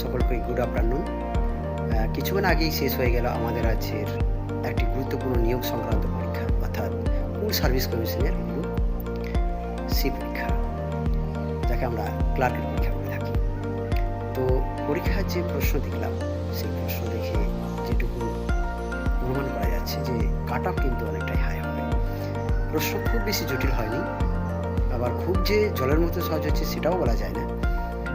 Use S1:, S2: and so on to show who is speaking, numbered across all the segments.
S1: সকলকে good afternoon. কিছুক্ষণ আগেই শেষ হয়ে গেল আমাদের রাজ্যের একটি গুরুত্বপূর্ণ নিয়োগ সংক্রান্ত পরীক্ষা, অর্থাৎ ফুড সার্ভিস কমিশনের গ্রুপ সি পরীক্ষা, যাকে আমরা ক্লার্কের পরীক্ষা বলে থাকি। তো পরীক্ষার যে প্রশ্ন দেখলাম, সেই প্রশ্ন দেখে যেটুকু অনুমান করা যাচ্ছে যে কাট অফ কিন্তু অনেকটাই হাই হবে। প্রশ্ন খুব বেশি জটিল হয়নি, আবার খুব যে জলের মতো সহজ হচ্ছে সেটাও বলা যায় না।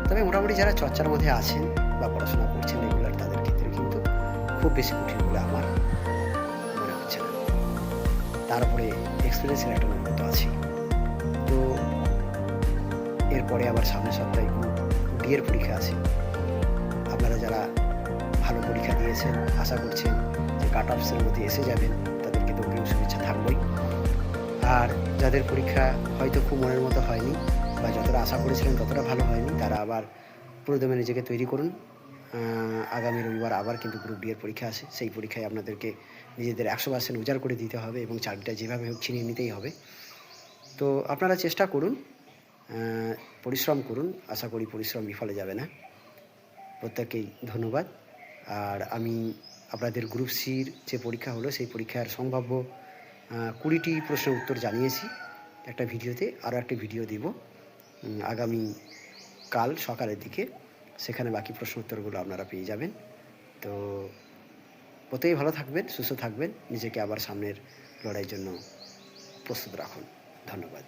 S1: তবে মোটামুটি যারা চর্চার মধ্যে আছেন বা পড়াশোনা করছেন রেগুলার, তাদের ক্ষেত্রে কিন্তু খুব বেশি কঠিন বলে আমার মনে হচ্ছে না। তারপরে এক্সপিরিয়েন্সের একটা নম্বর তো আছেই। তো এরপরে আবার সামনের সপ্তাহে বিয়ের পরীক্ষা আছে। আপনারা যারা ভালো পরীক্ষা দিয়েছেন, আশা করছেন যে কাট অফসের মধ্যে এসে যাবেন, তাদেরকে তো অগ্রিম শুভেচ্ছা থাকবেই। আর যাদের পরীক্ষা হয়তো খুব মনের মতো হয়নি বা যতটা আশা করেছিলেন ততটা ভালো হয়নি, তারা আবার পুরোদমে নিজেকে তৈরি করুন। আগামী রবিবার আবার কিন্তু গ্রুপ ডি এর পরীক্ষা আছে। সেই পরীক্ষায় আপনাদেরকে নিজেদের 100% উজাড় করে দিতে হবে এবং চাকরিটা যেভাবে হোক ছিনিয়ে নিতেই হবে। তো আপনারা চেষ্টা করুন, পরিশ্রম করুন। আশা করি পরিশ্রম বিফলে যাবে না। প্রত্যেককেই ধন্যবাদ। আর আমি আপনাদের গ্রুপ সির যে পরীক্ষা হলো, সেই পরীক্ষার সম্ভাব্য 20টি প্রশ্নের উত্তর জানিয়েছি একটা ভিডিওতে। আরও একটা ভিডিও দেব আগামী কাল সকালের দিকে। সেখানে বাকি প্রশ্ন উত্তরগুলো আপনারা পেয়ে যাবেন। তো প্রত্যেকেই ভালো থাকবেন, সুস্থ থাকবেন, নিজেকে আবার সামনের লড়াইয়ের জন্য প্রস্তুত রাখুন। ধন্যবাদ।